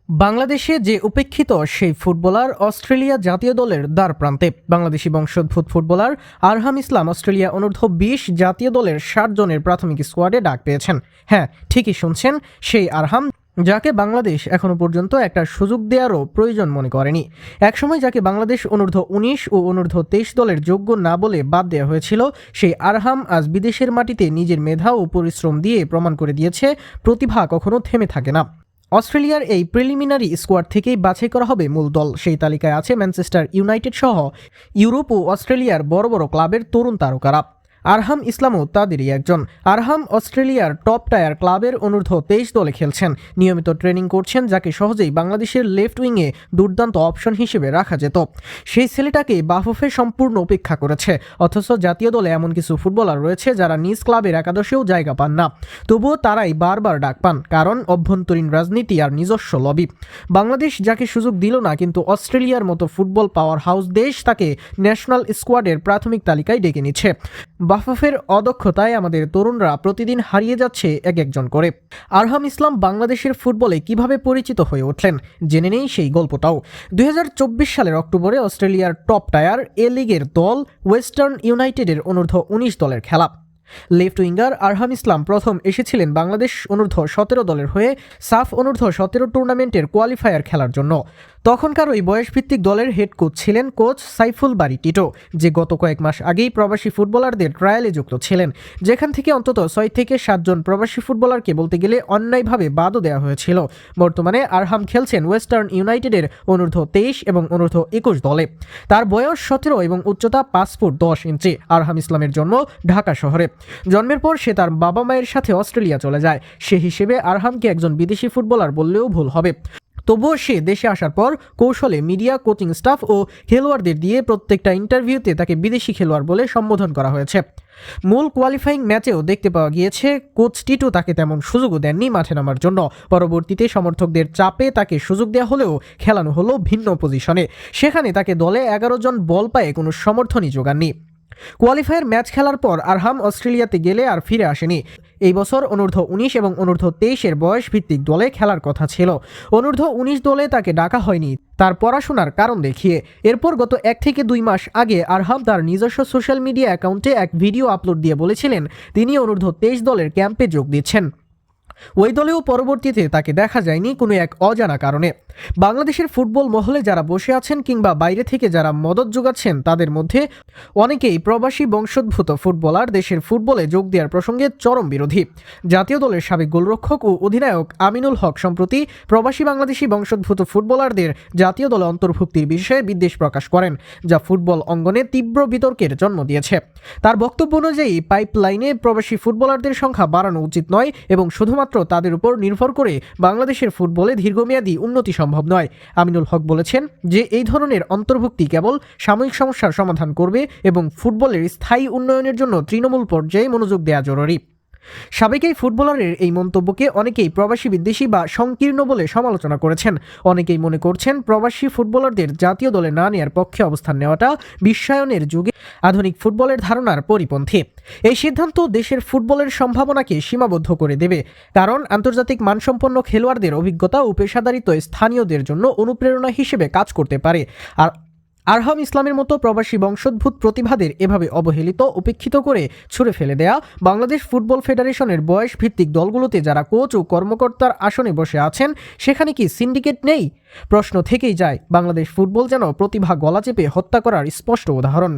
বাংলাদেশে যে উপেক্ষিত সেই ফুটবলার অস্ট্রেলিয়া জাতীয় দলের দ্বারপ্রান্তে। বাংলাদেশি বংশোদ্ভূত ফুটবলার আরহাম ইসলাম অস্ট্রেলিয়া অনূর্ধ্ব-20 জাতীয় দলের 60 জনের প্রাথমিক স্কোয়াডে ডাক পেয়েছেন। হ্যাঁ, ঠিকই শুনছেন, সেই আরহাম যাকে বাংলাদেশ এখনো পর্যন্ত একটা সুযোগ দেওয়ারও প্রয়োজন মনে করেনি। একসময় যাকে বাংলাদেশ অনূর্ধ্ব-19 ও অনূর্ধ্ব-23 দলের যোগ্য না বলে বাদ দেওয়া হয়েছিল, সেই আরহাম আজ বিদেশের মাটিতে নিজের মেধা ও পরিশ্রম দিয়ে প্রমাণ করে দিয়েছে প্রতিভা কখনো থেমে থাকে না। অস্ট্রেলিয়ার এই প্রিলিমিনারি স্কোয়াড থেকেই বাছাই করা হবে মূল দল। সেই তালিকায় আছে ম্যানচেস্টার ইউনাইটেড সহ ইউরোপ ও অস্ট্রেলিয়ার বড় বড় ক্লাবের তরুণ তারকারা। আরহাম ইসলামও তাদেরই একজন। আরহাম অস্ট্রেলিয়ার টপ টায়ার ক্লাবের অনূর্ধ্ব-23 দলে খেলছেন, নিয়মিত ট্রেনিং করছেন, যাকে সহজেই বাংলাদেশের লেফট উইংয়ে দুর্দান্ত অপশন হিসেবে রাখা যেত। সেই ছেলেটাকে বাফুফে সম্পূর্ণ উপেক্ষা করেছে, অথচ জাতীয় দলে এমন কিছু ফুটবলার রয়েছে যারা নিজ ক্লাবের একাদশেও জায়গা পান না, তবুও তারাই বারবার ডাক পান, কারণ অভ্যন্তরীণ রাজনীতি আর নিজস্ব লবি। বাংলাদেশ যাকে সুযোগ দিল না, কিন্তু অস্ট্রেলিয়ার মতো ফুটবল পাওয়ার হাউস দেশ তাকে ন্যাশনাল স্কোয়াডের প্রাথমিক তালিকায় ডেকে নিচ্ছে। বাফুফের অদক্ষতায় আমাদের তরুণরা প্রতিদিন হারিয়ে যাচ্ছে একজন করে। আরহাম ইসলাম বাংলাদেশের ফুটবলে কিভাবে পরিচিত হয়ে উঠলেন, জেনে নেই সেই গল্পটাও। 2024 সালের অক্টোবরে অস্ট্রেলিয়ার টপ টায়ার এ লিগের দল ওয়েস্টার্ন ইউনাইটেডের অনূর্ধ্ব-19 দলের খেলা। লেফট উইঙ্গার আরহাম ইসলাম প্রথম এসেছিলেন বাংলাদেশ অনূর্ধ্ব-17 দলের হয়ে সাফ অনূর্ধ্ব-17 টুর্নামেন্টের কোয়ালিফায়ার খেলার জন্য। তখনকার ওই বয়সভিত্তিক দলের হেড কোচ ছিলেন কোচ সাইফুল বারী টিটো, যে গত কয়েক মাস আগেই প্রবাসী ফুটবলারদের ট্রায়ালে যুক্ত ছিলেন, যেখান থেকে অন্তত 6 থেকে 7 জন প্রবাসী ফুটবলারকে বলতে গেলে অন্যায়ভাবে বাদও দেওয়া হয়েছিল। বর্তমানে আরহাম খেলছেন ওয়েস্টার্ন ইউনাইটেডের অনূর্ধ্ব-23 এবং অনূর্ধ্ব-21 দলে। তার বয়স 17 এবং উচ্চতা 5 ফুট 10 ইঞ্চি। আরহাম ইসলামের জন্ম ঢাকা শহরে। জন্মের পর সে তার বাবা মায়ের সাথে অস্ট্রেলিয়া চলে যায়। সে হিসেবে আরহামকে একজন বিদেশি ফুটবলার বললেও ভুল হবে। তবুও সে দেশে আসার পর কৌশলে মিডিয়া, কোচিং স্টাফ ও খেলোয়াড়দের দিয়ে প্রত্যেকটা ইন্টারভিউতে তাকে বিদেশি খেলোয়াড় বলে সম্বোধন করা হয়েছে। মূল কোয়ালিফাইং ম্যাচেও দেখতে পাওয়া গিয়েছে কোচ টিটু তাকে তেমন সুযোগও দেননি মাঠে নামার জন্য। পরবর্তীতে সমর্থকদের চাপে তাকে সুযোগ দেওয়া হলেও খেলানো হলো ভিন্ন পজিশনে। সেখানে তাকে দলে 11 জন বল পায়ে কোনো সমর্থনই জোগাননি। কোয়ালিফায়ার ম্যাচ খেলার পর আরহাম অস্ট্রেলিয়াতে গেলে আর ফিরে আসেনি। এই বছর অনূর্ধ্ব-19 এবং অনূর্ধ্ব-23 বয়স ভিত্তিক দলে খেলার কথা ছিল। অনূর্ধ্ব-19 দলে তাকে ডাকা হয়নি তার পড়াশোনার কারণ দেখিয়ে। এরপর গত 1 থেকে 2 মাস আগে আরহাম তার নিজস্ব সোশ্যাল মিডিয়া অ্যাকাউন্টে এক ভিডিও আপলোড দিয়ে বলেছিলেন তিনি অনূর্ধ্ব-23 দলের ক্যাম্পে যোগ দিচ্ছেন। ওই দলেও পরবর্তীতে তাকে দেখা যায়নি কোনো এক অজানা কারণে। বাংলাদেশের ফুটবল মহলে যারা বসে আছেন কিংবা বাইরে থেকে যারা মদত যোগাচ্ছেন, তাদের মধ্যে অনেকেই প্রবাসী বংশোদ্ভূত ফুটবলার দেশের ফুটবলে যোগ দেওয়ার প্রসঙ্গে চরম বিরোধী। জাতীয় দলের সাবেক গোলরক্ষক ও অধিনায়ক আমিনুল হক সম্প্রতি প্রবাসী বাংলাদেশি বংশোদ্ভূত ফুটবলারদের জাতীয় দলে অন্তর্ভুক্তির বিষয়ে বিদ্বেষ প্রকাশ করেন, যা ফুটবল অঙ্গনে তীব্র বিতর্কের জন্ম দিয়েছে। তার বক্তব্য অনুযায়ী পাইপলাইনে প্রবাসী ফুটবলারদের সংখ্যা বাড়ানো উচিত নয় এবং শুধুমাত্র তাদের উপর নির্ভর করে বাংলাদেশের ফুটবলে দীর্ঘমেয়াদী উন্নতি সম্ভব নয়। আমিনুল হক বলেছেন যে এই ধরনের অন্তর্ভুক্তি কেবল সাময়িক সমস্যার সমাধান করবে এবং ফুটবলের স্থায়ী উন্নয়নের জন্য তৃণমূল পর্যায়ে মনোযোগ দেওয়া জরুরি। সাবেক এই ফুটবলারের এই মন্তব্যকে অনেকেই প্রবাসী বিদ্বেষী বা সংকীর্ণ বলে সমালোচনা করেছেন। অনেকেই মনে করছেন প্রবাসী ফুটবলারদের জাতীয় দলে না নেওয়ার পক্ষে অবস্থান নেওয়াটা বিশ্বায়নের যুগে আধুনিক ফুটবলের ধারণার পরিপন্থী। এই সিদ্ধান্ত দেশের ফুটবলের সম্ভাবনাকে সীমাবদ্ধ করে দেবে, কারণ আন্তর্জাতিক মানসম্পন্ন খেলোয়াড়দের অভিজ্ঞতা ও পেশাদারিত্ব স্থানীয়দের জন্য অনুপ্রেরণা হিসেবে কাজ করতে পারে। আর আরহাম ইসলামের মতো প্রবাসী বংশোদ্ভূত প্রতিভাদের এভাবে অবহেলিত, উপেক্ষিত করে ছুঁড়ে ফেলে দেয়া বাংলাদেশ ফুটবল ফেডারেশনের বয়স ভিত্তিক দলগুলোতে যারা কোচ ও কর্মকর্তার আসনে বসে আছেন, সেখানে কি সিন্ডিকেট নেই? প্রশ্ন থেকেই যায়। বাংলাদেশ ফুটবল যেন প্রতিভা গলা চেপে হত্যা করার স্পষ্ট উদাহরণ।